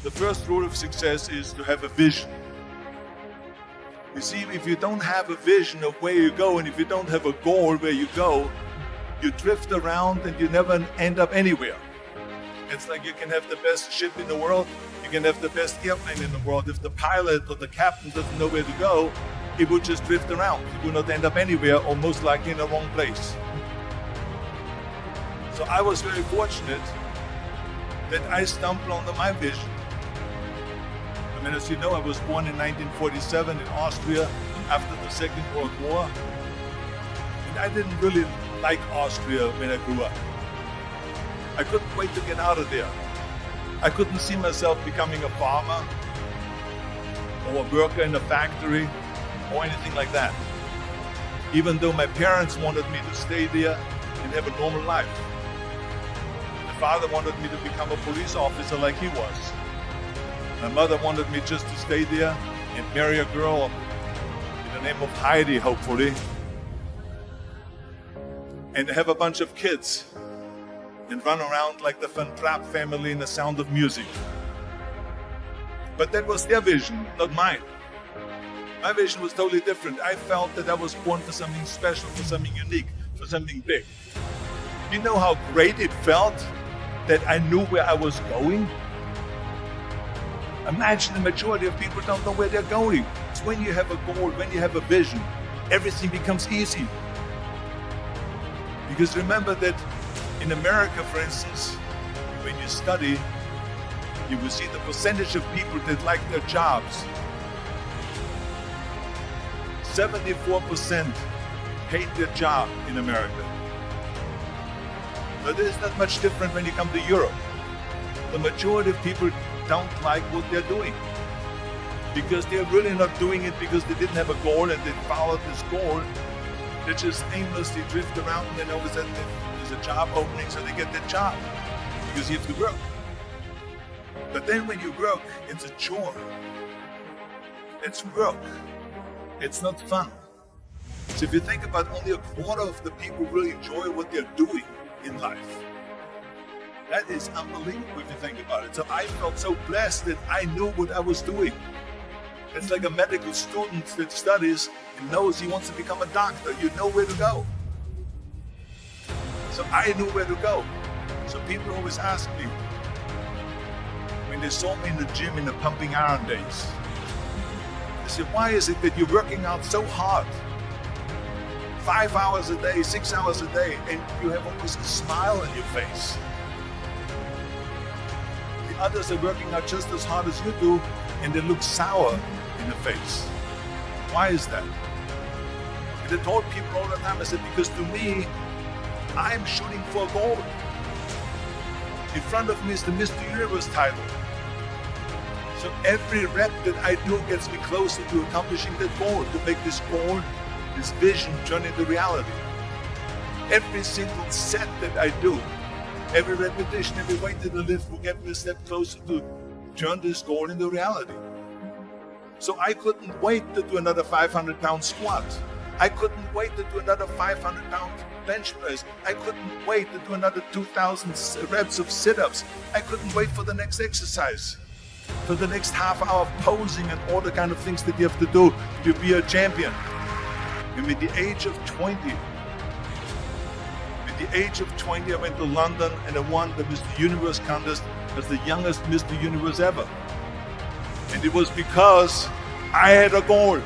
The first rule of success is to have a vision. You see, if you don't have a vision of where you go, and if you don't have a goal where you go, you drift around and you never end up anywhere. It's like you can have the best ship in the world, you can have the best airplane in the world. If the pilot or the captain doesn't know where to go, it would just drift around. It would not end up anywhere, or most likely in the wrong place. So I was very fortunate that I stumbled onto my vision. I mean, as you know, I was born in 1947 in Austria after the Second World War. And I didn't really like Austria when I grew up. I couldn't wait to get out of there. I couldn't see myself becoming a farmer or a worker in a factory or anything like that. Even though my parents wanted me to stay there and have a normal life. My father wanted me to become a police officer like he was. My mother wanted me just to stay there and marry a girl in the name of Heidi, hopefully, and have a bunch of kids and run around like the Van Trapp family in The Sound of Music. But that was their vision, not mine. My vision was totally different. I felt that I was born for something special, for something unique, for something big. You know how great it felt that I knew where I was going? Imagine the majority of people don't know where they're going. It's when you have a goal, when you have a vision, everything becomes easy. Because remember that in America, for instance, when you study, you will see the percentage of people that like their jobs. 74% hate their job in America. But it is not much different when you come to Europe. The majority of people don't like what they're doing because they're really not doing it because they didn't have a goal and they followed this goal. They just aimlessly drift around and then all of a sudden there's a job opening, so they get that job because you have to work. But then when you work, it's a chore. It's work. It's not fun. So if you think about, only a quarter of the people really enjoy what they're doing in life. That is unbelievable if you think about it. So I felt so blessed that I knew what I was doing. It's like a medical student that studies and knows he wants to become a doctor. You know where to go. So I knew where to go. So people always ask me, when they saw me in the gym in the pumping iron days, they said, why is it that you're working out so hard? 5 hours a day, 6 hours a day, and you have always a smile on your face. The others are working out just as hard as you do, and they look sour in the face. Why is that? And I told people all the time, I said, because to me, I'm shooting for a goal. In front of me is the Mr. Universe title. So every rep that I do gets me closer to accomplishing that goal, to make this goal, this vision turn into reality. Every single set that I do, every repetition, every weight that I lift will get me a step closer to turn this goal into reality. So I couldn't wait to do another 500-pound squat. I couldn't wait to do another 500-pound bench press. I couldn't wait to do another 2,000 reps of sit-ups. I couldn't wait for the next exercise, for the next half hour of posing and all the kind of things that you have to do to be a champion. And at the age of 20, I went to London and I won the Mr. Universe contest as the youngest Mr. Universe ever. And it was because I had a goal.